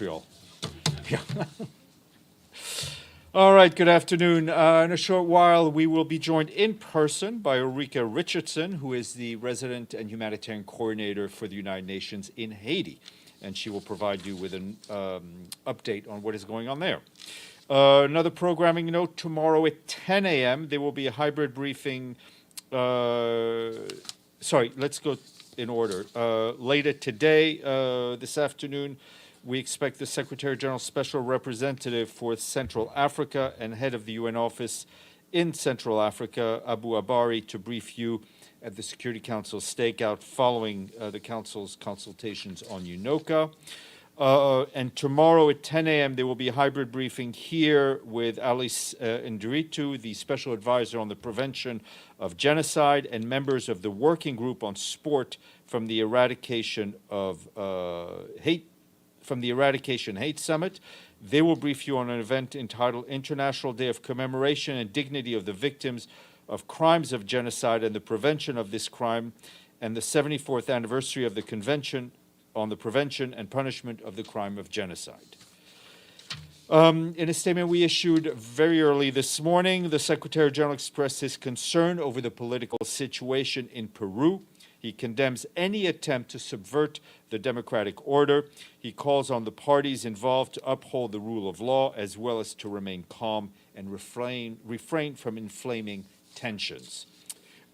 Montreal. Yeah. All right, good afternoon. In a short while, we will be joined in person by Ulrika Richardson, who is the resident and humanitarian coordinator for the United Nations in Haiti. And she will provide you with an update on what is going on there. Another programming note, tomorrow at 10 a.m., there will be a hybrid briefing. Sorry, let's go in order. Later today, this afternoon, we expect the Secretary General Special Representative for Central Africa and head of the UN office in Central Africa, Abu Abari, to brief you at the Security Council stakeout following the Council's consultations on UNOCA. And tomorrow at 10 a.m., there will be a hybrid briefing here with Alice Ndiritu, the Special Advisor on the Prevention of Genocide, and members of the Working Group on Sport from the Eradication Hate Summit. They will brief you on an event entitled International Day of Commemoration and Dignity of the Victims of Crimes of Genocide and the Prevention of this Crime, and the 74th anniversary of the Convention on the Prevention and Punishment of the Crime of Genocide. In a statement we issued very early this morning, the Secretary General expressed his concern over the political situation in Peru. He condemns any attempt to subvert the democratic order. He calls on the parties involved to uphold the rule of law, as well as to remain calm and refrain from inflaming tensions.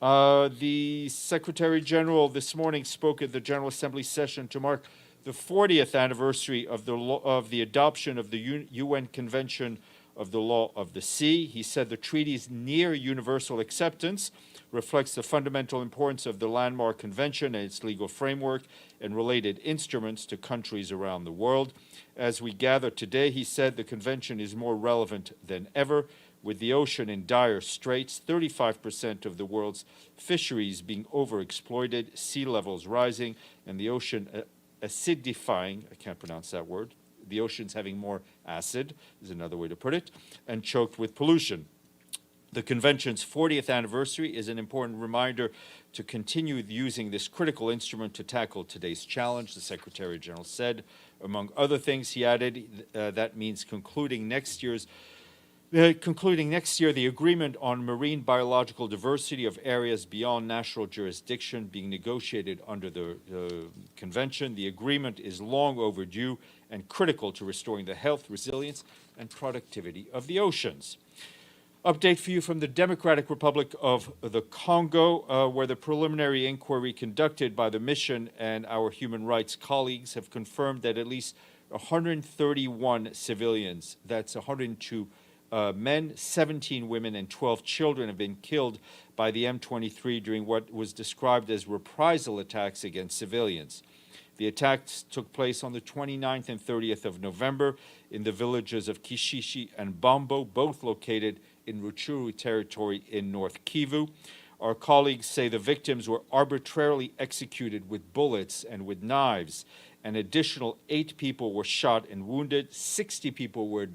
The Secretary General this morning spoke at the General Assembly session to mark the 40th anniversary of the adoption of the UN Convention of the Law of the Sea. He said the treaty's near universal acceptance reflects the fundamental importance of the landmark convention and its legal framework and related instruments to countries around the world. As we gather today, he said the convention is more relevant than ever, with the ocean in dire straits, 35% of the world's fisheries being overexploited, sea levels rising, and the ocean acidifying, I can't pronounce that word, the ocean's having more acid, is another way to put it, and choked with pollution. The convention's 40th anniversary is an important reminder to continue using this critical instrument to tackle today's challenge, the Secretary General said. Among other things, he added, that means concluding next year the agreement on marine biological diversity of areas beyond national jurisdiction being negotiated under the convention. The agreement is long overdue and critical to restoring the health, resilience, and productivity of the oceans. Update for you from the Democratic Republic of the Congo, where the preliminary inquiry conducted by the mission and our human rights colleagues have confirmed that at least 131 civilians, that's 102 men, 17 women, and 12 children have been killed by the M23 during what was described as reprisal attacks against civilians. The attacks took place on the 29th and 30th of November in the villages of Kishishi and Bambo, both located in Rutshuru territory in North Kivu. Our colleagues say the victims were arbitrarily executed with bullets and with knives. An additional 8 people were shot and wounded, 60 people were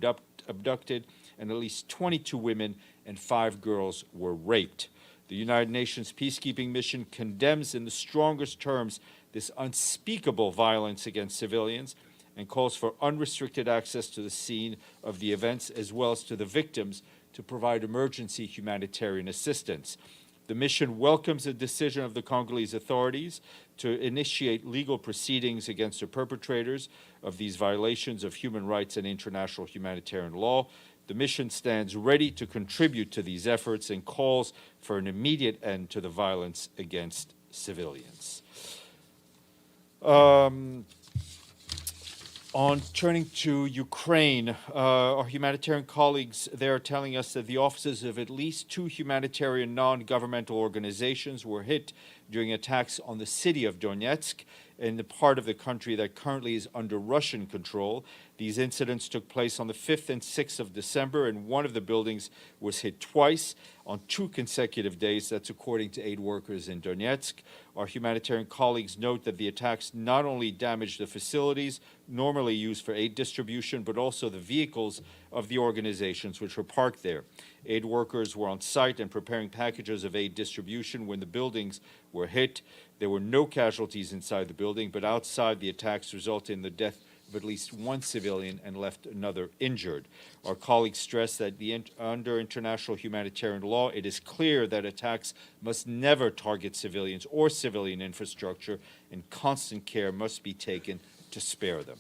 abducted, and at least 22 women and 5 girls were raped. The United Nations peacekeeping mission condemns in the strongest terms this unspeakable violence against civilians and calls for unrestricted access to the scene of the events as well as to the victims to provide emergency humanitarian assistance. The mission welcomes the decision of the Congolese authorities to initiate legal proceedings against the perpetrators of these violations of human rights and international humanitarian law. The mission stands ready to contribute to these efforts and calls for an immediate end to the violence against civilians. On turning to Ukraine, our humanitarian colleagues there are telling us that the offices of at least 2 humanitarian non-governmental organizations were hit during attacks on the city of Donetsk in the part of the country that currently is under Russian control. These incidents took place on the 5th and 6th of December, and one of the buildings was hit twice on 2 consecutive days. That's according to aid workers in Donetsk. Our humanitarian colleagues note that the attacks not only damaged the facilities normally used for aid distribution, but also the vehicles of the organizations which were parked there. Aid workers were on site and preparing packages of aid distribution when the buildings were hit. There were no casualties inside the building, but outside the attacks resulted in the death of at least one civilian and left another injured. Our colleagues stress that under international humanitarian law, it is clear that attacks must never target civilians or civilian infrastructure, and constant care must be taken to spare them.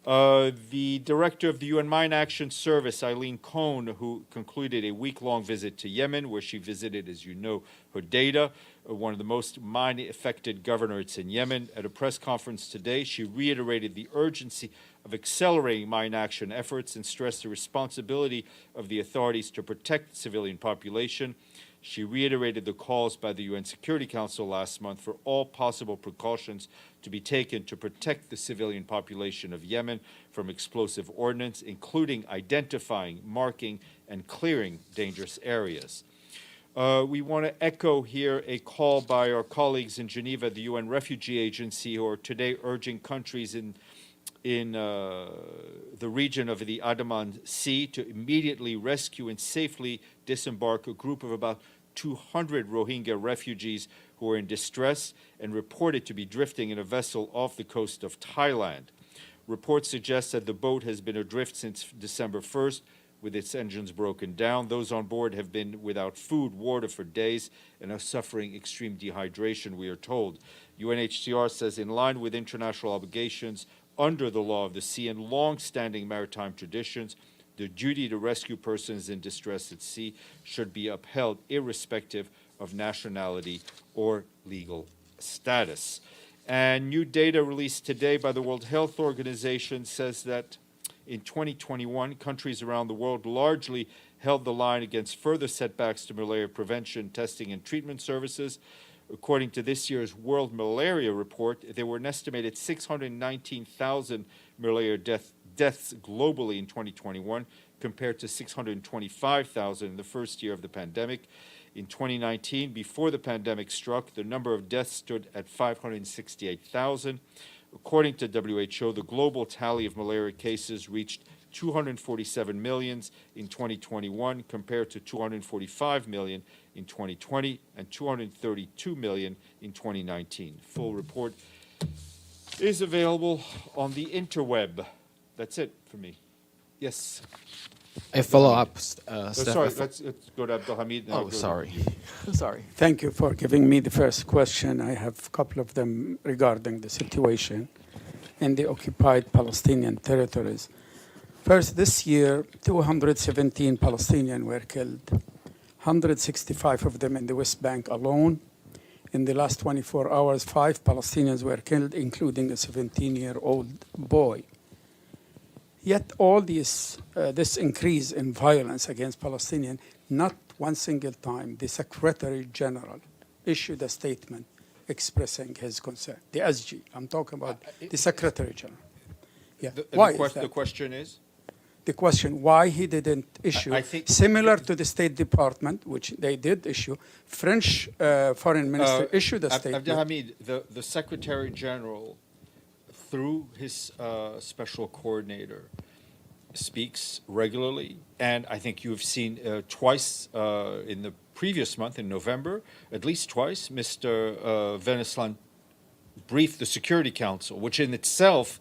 The director of the UN Mine Action Service, Eileen Cohn, who concluded a week-long visit to Yemen, where she visited, as you know, Hodeidah, one of the most mine-affected governorates in Yemen. At a press conference today, she reiterated the urgency of accelerating mine action efforts and stressed the responsibility of the authorities to protect the civilian population. She reiterated the calls by the UN Security Council last month for all possible precautions to be taken to protect the civilian population of Yemen from explosive ordnance, including identifying, marking, and clearing dangerous areas. We want to echo here a call by our colleagues in Geneva, the UN Refugee Agency, who are today urging countries in the region of the Andaman Sea to immediately rescue and safely disembark a group of about 200 Rohingya refugees who are in distress and reported to be drifting in a vessel off the coast of Thailand. Reports suggest that the boat has been adrift since December 1st with its engines broken down. Those on board have been without food, water for days and are suffering extreme dehydration, we are told. UNHCR says in line with international obligations under the law of the sea and long-standing maritime traditions, the duty to rescue persons in distress at sea should be upheld irrespective of nationality or legal status. And new data released today by the World Health Organization says that in 2021, countries around the world largely held the line against further setbacks to malaria prevention, testing, and treatment services. According to this year's World Malaria Report, there were an estimated 619,000 malaria deaths globally in 2021, compared to 625,000 in the first year of the pandemic. In 2019, before the pandemic struck, the number of deaths stood at 568,000. According to WHO, the global tally of malaria cases reached 247 million in 2021 compared to 245 million in 2020 and 232 million in 2019. Full report is available on the interweb. That's it for me. Yes. A follow-up, Sorry, let's go to Abdelhamid. Oh, sorry. Sorry. Thank you for giving me the first question. I have a couple of them regarding the situation in the occupied Palestinian territories. First, this year, 217 Palestinians were killed, 165 of them in the West Bank alone. In the last 24 hours, 5 Palestinians were killed, including a 17-year-old boy. Yet all this increase in violence against Palestinians, not one single time the Secretary General issued a statement expressing his concern. The SG, I'm talking about the Secretary General. Yeah. Why is that? The question is? The question, why he didn't issue, similar to the State Department, which they did issue, French Foreign Minister issued a statement. Abdelhamid, the Secretary General, through his special coordinator, speaks regularly, and I think you've seen twice in the previous month, in November, at least twice, Mr. Veneslan briefed the Security Council, which in itself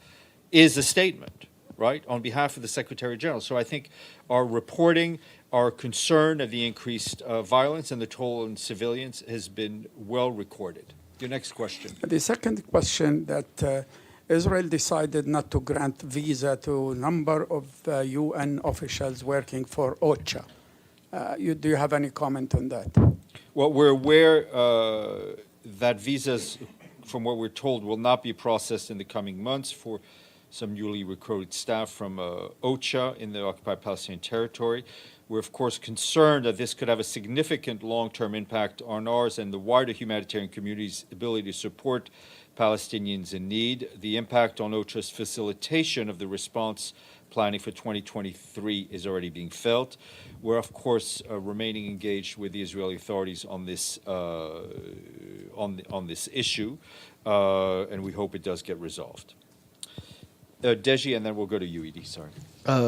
is a statement, right, on behalf of the Secretary General. So I think our reporting, our concern of the increased violence and the toll on civilians has been well recorded. Your next question. The second question, that Israel decided not to grant visa to a number of UN officials working for OCHA. Do you have any comment on that? Well, we're aware that visas, from what we're told, will not be processed in the coming months for some newly recruited staff from OCHA in the occupied Palestinian territory. We're, of course, concerned that this could have a significant long-term impact on ours and the wider humanitarian community's ability to support Palestinians in need. The impact on OCHA's facilitation of the response planning for 2023 is already being felt. We're, of course, remaining engaged with the Israeli authorities on this issue, and we hope it does get resolved. Deji, and then we'll go to you, Edie. Sorry.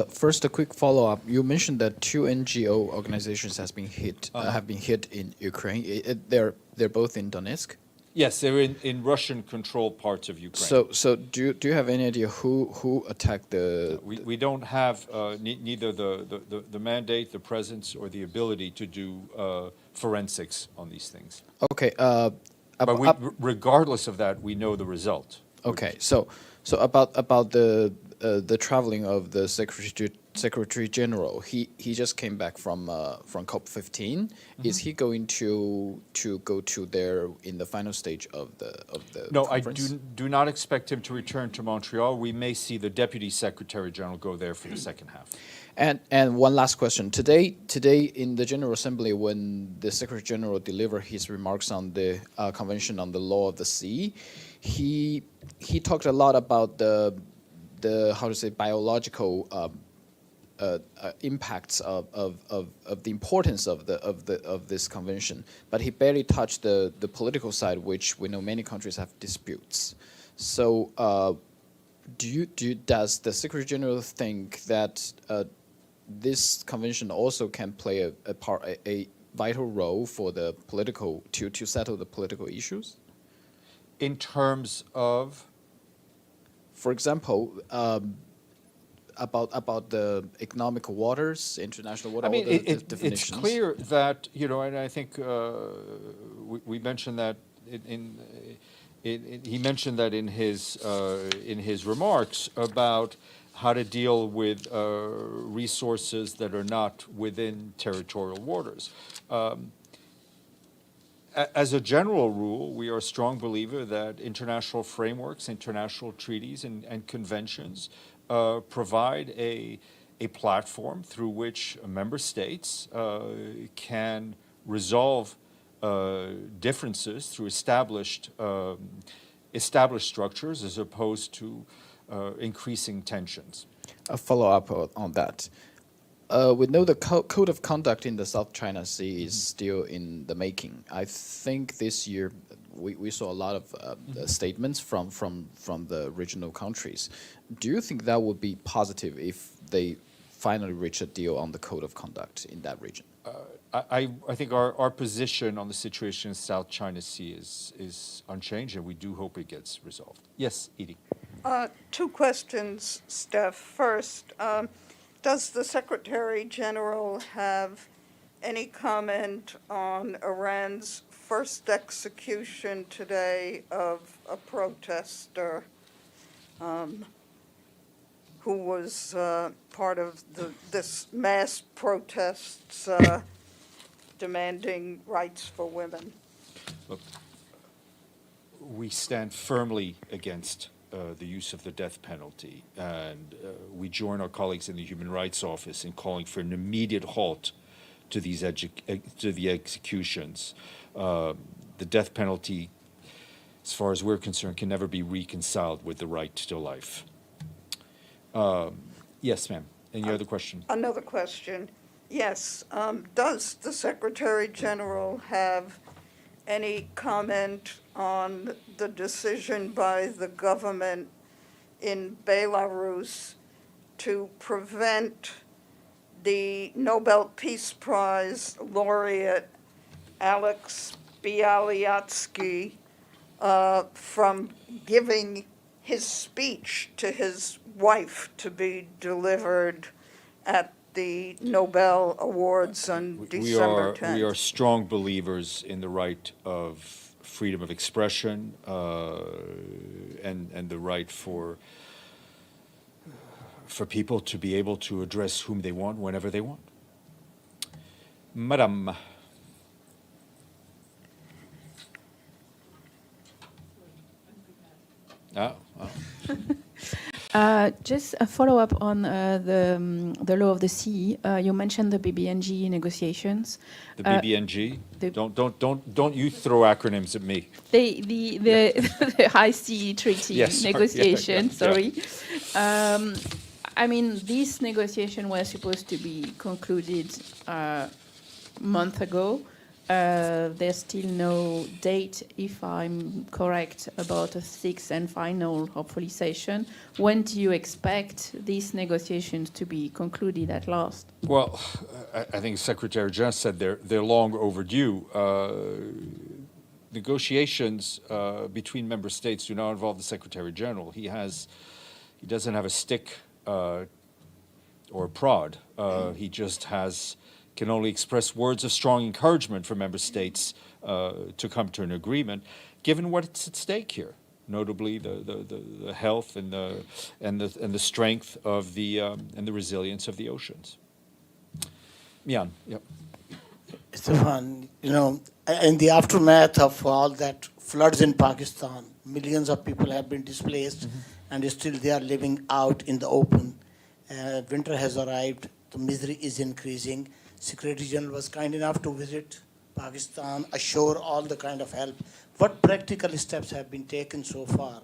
First, a quick follow-up. You mentioned that 2 NGO organizations have been hit in Ukraine. They're both in Donetsk. Yes, they're in Russian-controlled parts of Ukraine. So do you have any idea who attacked the? We don't have neither the mandate, the presence, or the ability to do forensics on these things. Okay. But regardless of that, we know the result. Okay. So about the traveling of the Secretary General, he just came back from COP15. Is he going to go to there in the final stage of the No, conference? I do not expect him to return to Montreal. We may see the Deputy Secretary General go there for the second half. And one last question. Today in the General Assembly, when the Secretary General delivered his remarks on the Convention on the Law of the Sea, he talked a lot about the how to say biological impacts of the importance of this convention, but he barely touched the political side, which we know many countries have disputes. So, does the Secretary General think that this convention also can play a vital role for the political to settle the political issues? In terms of? For example, about the economic waters, international water. I mean, the it's definitions. clear that, and I think we mentioned that he mentioned that in his remarks about how to deal with resources that are not within territorial waters. As a general rule, we are a strong believer that international frameworks, international treaties, and conventions provide a platform through which member states can resolve differences through established structures as opposed to increasing tensions. A follow-up on that. We know the code of conduct in the South China Sea is still in the making. I think this year we saw a lot of statements from the regional countries. Do you think that would be positive if they finally reach a deal on the code of conduct in that region? I think our position on the situation in South China Sea is unchanged, and we do hope it gets resolved. Yes, Edie. Two questions, Steph. First, does the Secretary General have any comment on Iran's first execution today of a protester who was part of this mass protests demanding rights for women? Look, we stand firmly against the use of the death penalty, and we join our colleagues in the Human Rights Office in calling for an immediate halt to these to the executions. The death penalty, as far as we're concerned, can never be reconciled with the right to life. Yes, ma'am. Any other question? Another question. Yes. Does the Secretary General have any comment on the decision by the government in Belarus to prevent the Nobel Peace Prize laureate Alex Bialyatsky from giving his speech to his wife to be delivered at the Nobel Awards on December 10th? We are strong believers in the right of freedom of expression and the right for people to be able to address whom they want whenever they want. Madame. Just a follow-up on the law of the sea. You mentioned the BBNG negotiations. The BBNG? Don't you throw acronyms at me. The High Sea Treaty Yes, negotiation. yeah. Sorry. I mean, this negotiation was supposed to be concluded a month ago. There's still no date, if I'm correct, about a sixth and final, hopefully, session. When do you expect these negotiations to be concluded at last? Well, I think Secretary General said they're long overdue. negotiations between member states do not involve the Secretary General. He doesn't have a stick or a prod. He just can only express words of strong encouragement for member states to come to an agreement, given what's at stake here, notably the health and the strength of and the resilience of the oceans. Mian, yep. Stéphane, in the aftermath of all that floods in Pakistan, millions of people have been displaced, and still they are living out in the open. Winter has arrived, the misery is increasing. Secretary General was kind enough to visit Pakistan, assure all the kind of help. What practical steps have been taken so far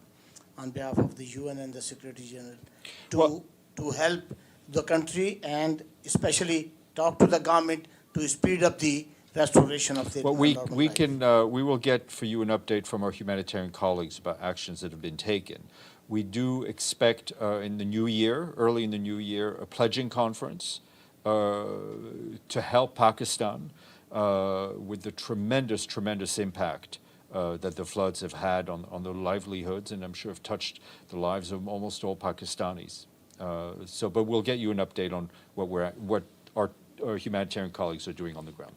on behalf of the UN and the Secretary General to help the country, and especially talk to the government to speed up the restoration of the Well, normal we life? we will get for you an update from our humanitarian colleagues about actions that have been taken. We do expect in the new year, early in the new year, a pledging conference to help Pakistan with the tremendous impact that the floods have had on their livelihoods, and I'm sure have touched the lives of almost all Pakistanis. But we'll get you an update on what our humanitarian colleagues are doing on the ground.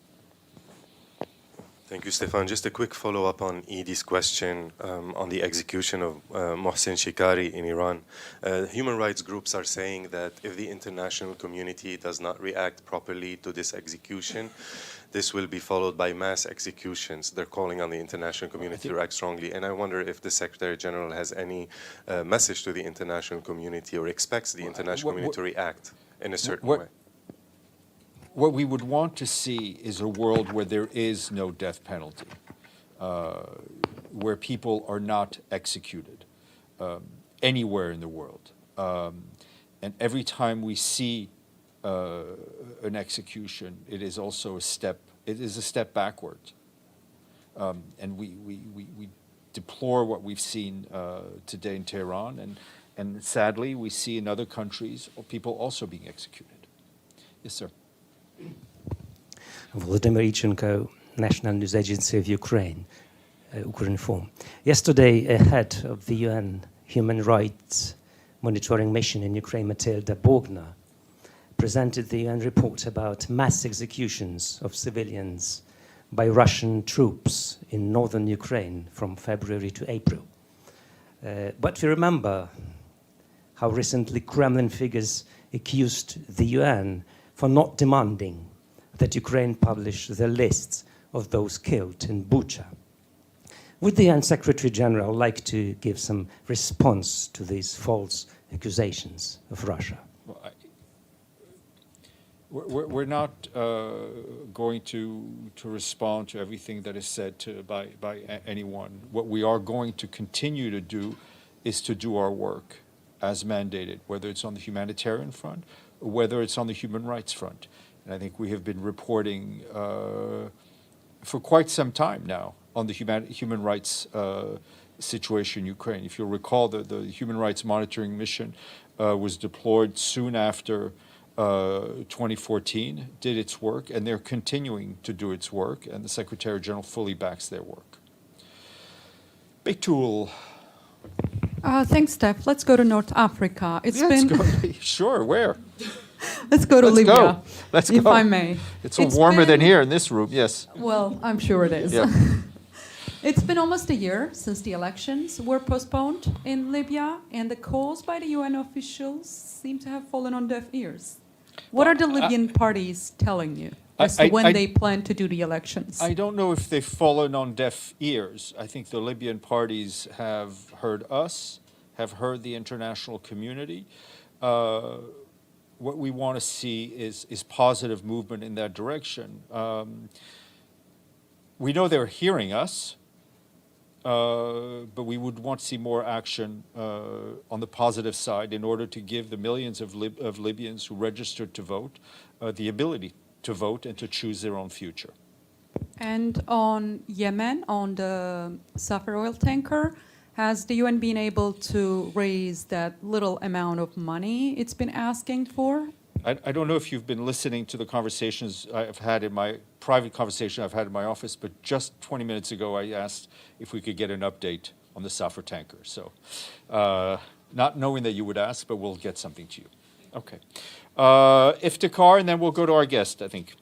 Thank you, Stéphane. Just a quick follow-up on Edie's question on the execution of Mohsen Shikari in Iran. Human rights groups are saying that if the international community does not react properly to this execution, this will be followed by mass executions. They're calling on the international community to react strongly. And I wonder if the Secretary General has any message to the international community, or expects the international community to react in a certain way. What we would want to see is a world where there is no death penalty, where people are not executed anywhere in the world. And every time we see an execution, it is also a step backwards. And we deplore what we've seen today in Tehran, and sadly we see in other countries people also being executed. Yes, sir. Volodymyr Ichenko, National News Agency of Ukraine, Ukrinform. Yesterday, a head of the UN Human Rights Monitoring Mission in Ukraine, Matilda Bogner, presented the UN report about mass executions of civilians by Russian troops in northern Ukraine from February to April. But we remember how recently Kremlin figures accused the UN for not demanding that Ukraine publish the lists of those killed in Bucha. Would the UN Secretary General like to give some response to these false accusations of Russia? We're not going to respond to everything that is said by anyone. What we are going to continue to do is to do our work as mandated, whether it's on the humanitarian front or whether it's on the human rights front. And I think we have been reporting for quite some time now on the human rights situation in Ukraine. If you'll recall, the Human Rights Monitoring Mission was deployed soon after 2014, did its work, and they're continuing to do its work, and the Secretary General fully backs their work. Big tool. Thanks, Steph. Let's go to North Africa. Sure, where? Let's go to Libya. Let's go. If I may. It's warmer than here in this room, yes. Well, I'm sure it is. Yeah. It's been almost a year since the elections were postponed in Libya, and the calls by the UN officials seem to have fallen on deaf ears. What are the Libyan parties telling you as to when they plan to do the elections? I don't know if they've fallen on deaf ears. I think the Libyan parties have heard us, have heard the international community. What we want to see is positive movement in that direction. We know they're hearing us, but we would want to see more action on the positive side in order to give the millions of Libyans who registered to vote the ability to vote and to choose their own future. And on Yemen, on the Safar oil tanker, has the UN been able to raise that little amount of money it's been asking for? I don't know if you've been listening to the conversations I've had in my private conversation I've had in my office, but just 20 minutes ago I asked if we could get an update on the Safar tanker. So, not knowing that you would ask, but we'll get something to you. Okay. Iftikhar, and then we'll go to our guest, I think.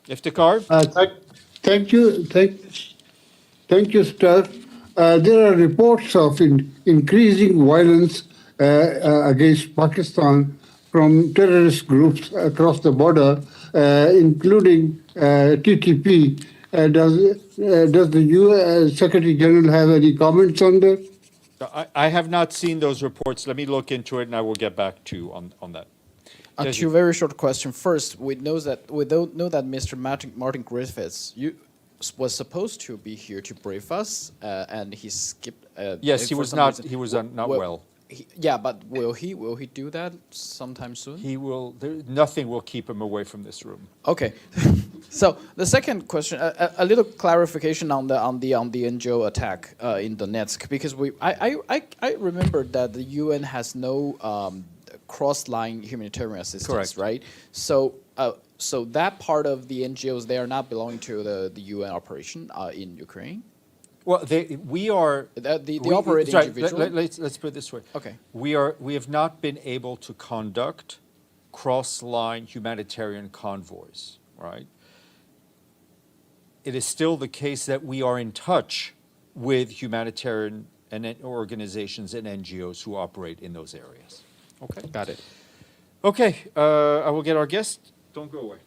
Iftikhar? Thank you, Steph. There are reports of increasing violence against Pakistan from terrorist groups across the border, including TTP. Does the U.S. Secretary General have any comments on that? I have not seen those reports. Let me look into it, and I will get back to you on that. Two very short questions. First, we know that Mr. Martin Griffiths was supposed to be here to brief us, and he skipped. Yes, he was not. He was not well. But will he do that sometime soon? He will. Nothing will keep him away from this room. Okay. So the second question, a little clarification on the NGO attack in Donetsk, because I remember that the UN has no cross-line humanitarian assistance, Correct. right? So that part of the NGOs, they are not belonging to the UN operation in Ukraine. Well, we are the operating individual. Let's put it this way. Okay. We have not been able to conduct cross-line humanitarian convoys, right? It is still the case that we are in touch with humanitarian and organizations and NGOs who operate in those areas. Okay. Got it. Okay. I will get our guest. Don't go away.